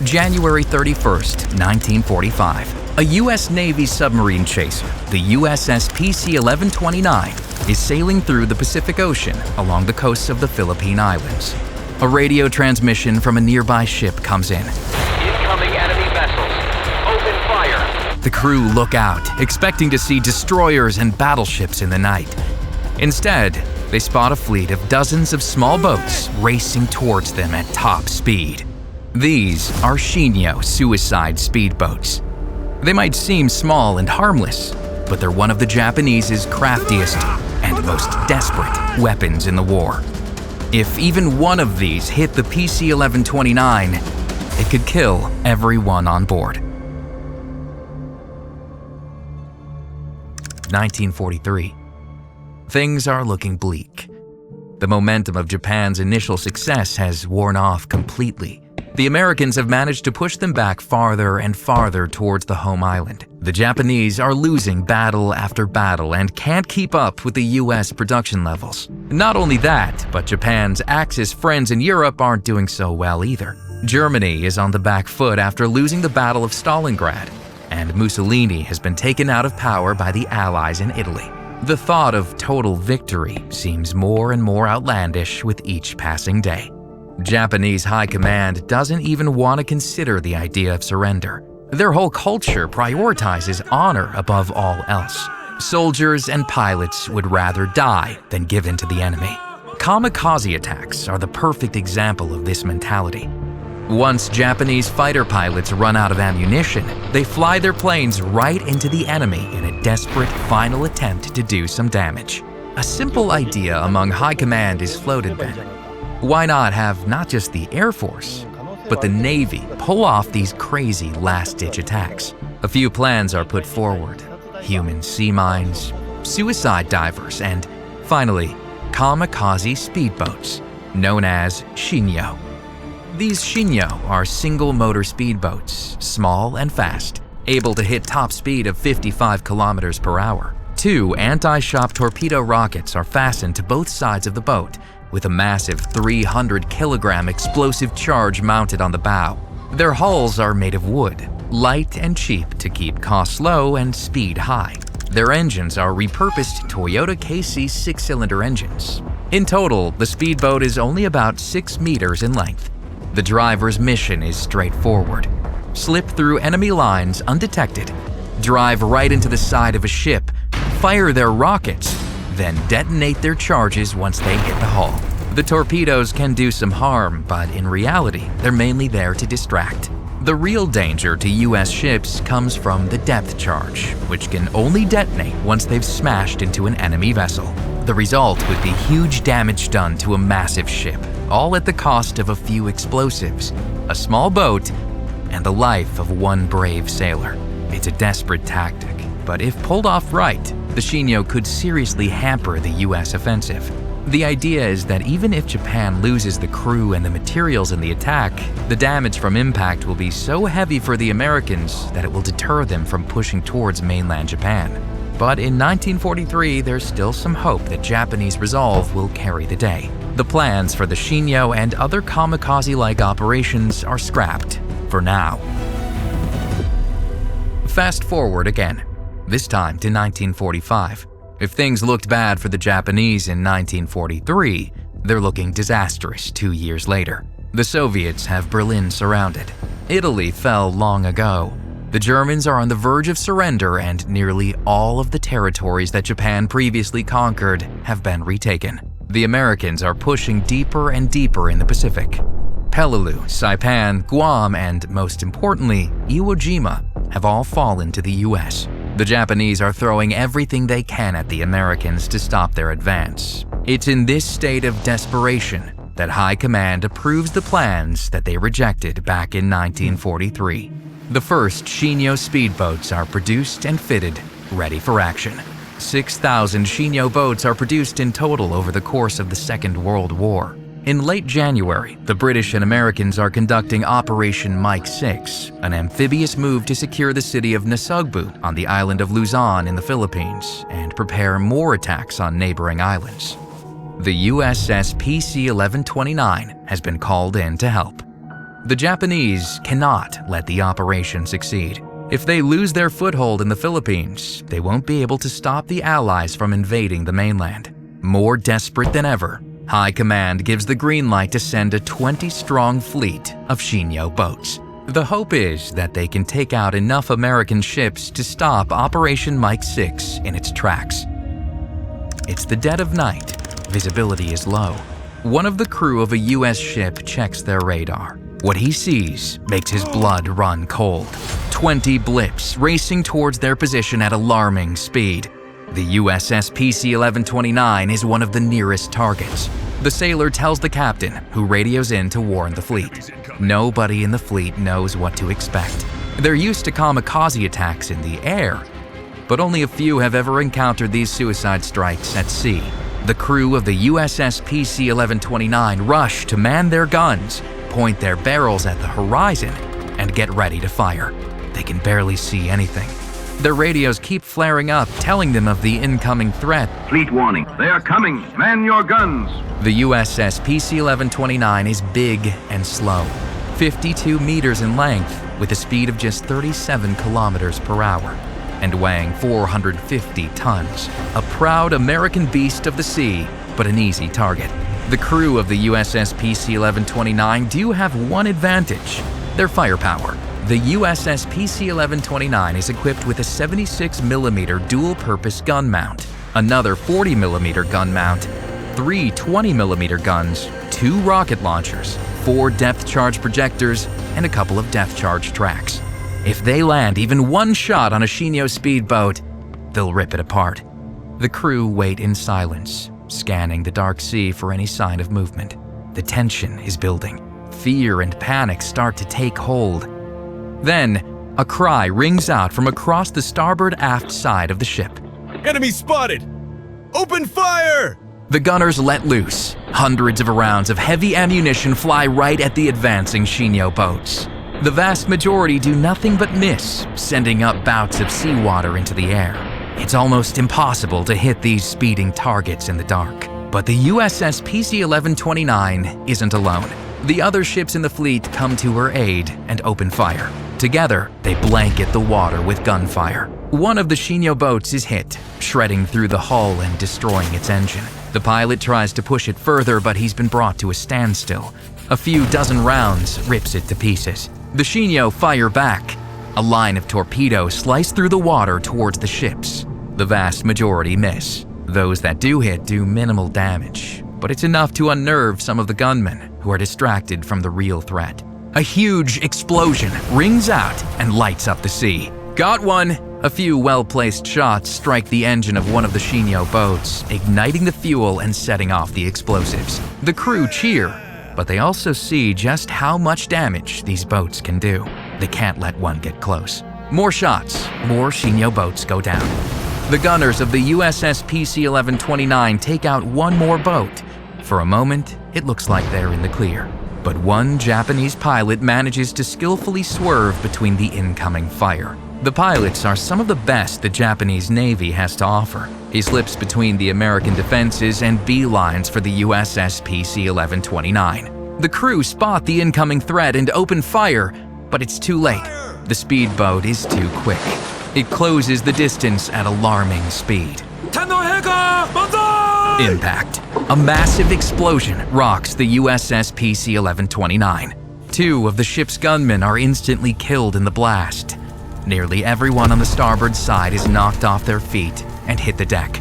January 31st, 1945. A U.S. Navy submarine chaser, the USS PC-1129, is sailing through the Pacific Ocean along the coasts of the Philippine Islands. A radio transmission from a nearby ship comes in. Incoming enemy vessels. Open fire. The crew look out, expecting to see destroyers and battleships in the night. Instead, they spot a fleet of dozens of small boats racing towards them at top speed. These are Shinyo suicide speedboats. They might seem small and harmless, but they're one of the Japanese's craftiest and most desperate weapons in the war. If even one of these hit the PC-1129, it could kill everyone on board. 1943. Things are looking bleak. The momentum of Japan's initial success has worn off completely. The Americans have managed to push them back farther and farther towards the home island. The Japanese are losing battle after battle and can't keep up with the US production levels. Not only that, but Japan's Axis friends in Europe aren't doing so well either. Germany is on the back foot after losing the Battle of Stalingrad, and Mussolini has been taken out of power by the Allies in Italy. The thought of total victory seems more and more outlandish with each passing day. Japanese high command doesn't even want to consider the idea of surrender. Their whole culture prioritizes honor above all else. Soldiers and pilots would rather die than give in to the enemy. Kamikaze attacks are the perfect example of this mentality. Once Japanese fighter pilots run out of ammunition, they fly their planes right into the enemy in a desperate final attempt to do some damage. A simple idea among high command is floated then. Why not have not just the Air Force, but the Navy pull off these crazy last-ditch attacks? A few plans are put forward: human sea mines, suicide divers, and finally, kamikaze speedboats, known as Shinyo. These Shinyo are single-motor speedboats, small and fast, able to hit top speed of 55 kilometers per hour. 2 anti-shop torpedo rockets are fastened to both sides of the boat, with a massive 300-kilogram explosive charge mounted on the bow. Their hulls are made of wood, light and cheap to keep costs low and speed high. Their engines are repurposed Toyota KC 6-cylinder engines. In total, the speedboat is only about 6 meters in length. The driver's mission is straightforward: slip through enemy lines undetected, drive right into the side of a ship, fire their rockets, then detonate their charges once they hit the hull. The torpedoes can do some harm, but in reality, they're mainly there to distract. The real danger to US ships comes from the depth charge, which can only detonate once they've smashed into an enemy vessel. The result would be huge damage done to a massive ship, all at the cost of a few explosives, a small boat, and the life of one brave sailor. It's a desperate tactic, but if pulled off right, the Shinyo could seriously hamper the US offensive. The idea is that even if Japan loses the crew and the materials in the attack, the damage from impact will be so heavy for the Americans that it will deter them from pushing towards mainland Japan. But in 1943, there's still some hope that Japanese resolve will carry the day. The plans for the Shinyo and other kamikaze-like operations are scrapped for now. Fast forward again, this time to 1945. If things looked bad for the Japanese in 1943, they're looking disastrous 2 years later. The Soviets have Berlin surrounded. Italy fell long ago. The Germans are on the verge of surrender, and nearly all of the territories that Japan previously conquered have been retaken. The Americans are pushing deeper and deeper in the Pacific. Peleliu, Saipan, Guam, and most importantly, Iwo Jima have all fallen to the US. The Japanese are throwing everything they can at the Americans to stop their advance. It's in this state of desperation that High Command approves the plans that they rejected back in 1943. The first Shinyo speedboats are produced and fitted, ready for action. 6,000 Shinyo boats are produced in total over the course of the Second World War. In late January, the British and Americans are conducting Operation Mike 6, an amphibious move to secure the city of Nasugbu on the island of Luzon in the Philippines and prepare more attacks on neighboring islands. The USS PC-1129 has been called in to help. The Japanese cannot let the operation succeed. If they lose their foothold in the Philippines, they won't be able to stop the Allies from invading the mainland. More desperate than ever, High Command gives the green light to send a 20-strong fleet of Shinyo boats. The hope is that they can take out enough American ships to stop Operation Mike 6 in its tracks. It's the dead of night. Visibility is low. One of the crew of a U.S. ship checks their radar. What he sees makes his blood run cold. 20 Blips racing towards their position at alarming speed. The USS PC-1129 is one of the nearest targets. The sailor tells the captain, who radios in to warn the fleet. Nobody in the fleet knows what to expect. They're used to kamikaze attacks in the air, but only a few have ever encountered these suicide strikes at sea. The crew of the USS PC-1129 rush to man their guns, point their barrels at the horizon, and get ready to fire. They can barely see anything. Their radios keep flaring up, telling them of the incoming threat. Fleet warning. They are coming. Man your guns. The USS PC-1129 is big and slow, 52 meters in length, with a speed of just 37 kilometers per hour, and weighing 450 tons. A proud American beast of the sea, but an easy target. The crew of the USS PC-1129 do have one advantage: their firepower. The USS PC-1129 is equipped with a 76mm dual-purpose gun mount, another 40mm gun mount, 3 20mm guns, 2 rocket launchers, 4 depth charge projectors, and a couple of depth charge tracks. If they land even one shot on a Shinyo speedboat, they'll rip it apart. The crew wait in silence, scanning the dark sea for any sign of movement. The tension is building. Fear and panic start to take hold. Then, a cry rings out from across the starboard aft side of the ship. Enemy spotted! Open fire! The gunners let loose. Hundreds of rounds of heavy ammunition fly right at the advancing Shinyo boats. The vast majority do nothing but miss, sending up bouts of seawater into the air. It's almost impossible to hit these speeding targets in the dark. But the USS PC-1129 isn't alone. The other ships in the fleet come to her aid and open fire. Together, they blanket the water with gunfire. One of the Shinyo boats is hit, shredding through the hull and destroying its engine. The pilot tries to push it further, but he's been brought to a standstill. A few dozen rounds rips it to pieces. The Shinyo fire back. A line of torpedoes slice through the water towards the ships. The vast majority miss. Those that do hit do minimal damage, but it's enough to unnerve some of the gunmen who are distracted from the real threat. A huge explosion rings out and lights up the sea. Got one! A few well-placed shots strike the engine of one of the Shinyo boats, igniting the fuel and setting off the explosives. The crew cheer, but they also see just how much damage these boats can do. They can't let one get close. More shots, more Shinyo boats go down. The gunners of the USS PC-1129 take out one more boat. For a moment, it looks like they're in the clear. But one Japanese pilot manages to skillfully swerve between the incoming fire. The pilots are some of the best the Japanese Navy has to offer. He slips between the American defenses and beelines for the USS PC-1129. The crew spot the incoming threat and open fire, but it's too late. The speedboat is too quick. It closes the distance at alarming speed. Impact. A massive explosion rocks the USS PC-1129. 2 of the ship's gunmen are instantly killed in the blast. Nearly everyone on the starboard side is knocked off their feet and hit the deck.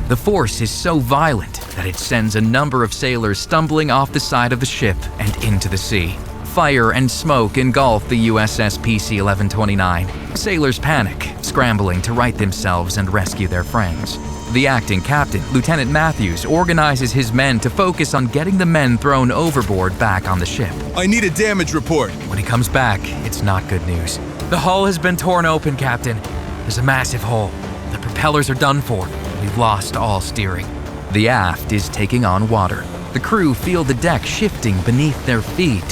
The force is so violent that it sends a number of sailors stumbling off the side of the ship and into the sea. Fire and smoke engulf the USS PC-1129. Sailors panic, scrambling to right themselves and rescue their friends. The acting captain, Lieutenant Matthews, organizes his men to focus on getting the men thrown overboard back on the ship. I need a damage report. When he comes back, it's not good news. The hull has been torn open, Captain. There's a massive hole. The propellers are done for. We've lost all steering. The aft is taking on water. The crew feel the deck shifting beneath their feet.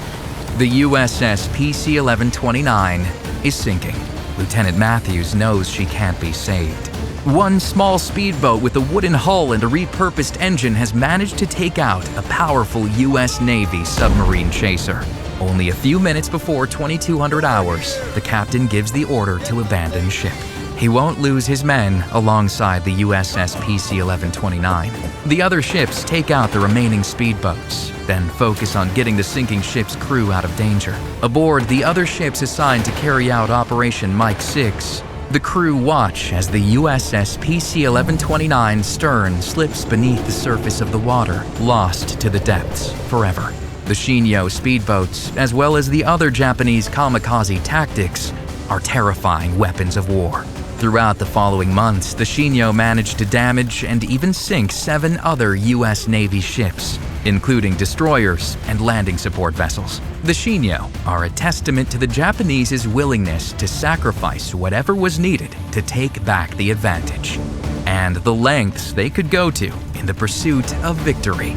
The USS PC-1129 is sinking. Lieutenant Matthews knows she can't be saved. One small speedboat with a wooden hull and a repurposed engine has managed to take out a powerful U.S. Navy submarine chaser. Only a few minutes before 2200 hours, the captain gives the order to abandon ship. He won't lose his men alongside the USS PC-1129. The other ships take out the remaining speedboats, then focus on getting the sinking ship's crew out of danger. Aboard the other ships assigned to carry out Operation Mike 6, the crew watch as the USS PC-1129 stern slips beneath the surface of the water, lost to the depths forever. The Shinyo speedboats, as well as the other Japanese kamikaze tactics, are terrifying weapons of war. Throughout the following months, the Shinyo managed to damage and even sink 7 other U.S. Navy ships, including destroyers and landing support vessels. The Shinyo are a testament to the Japanese's willingness to sacrifice whatever was needed to take back the advantage, and the lengths they could go to in the pursuit of victory,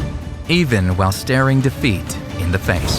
even while staring defeat in the face.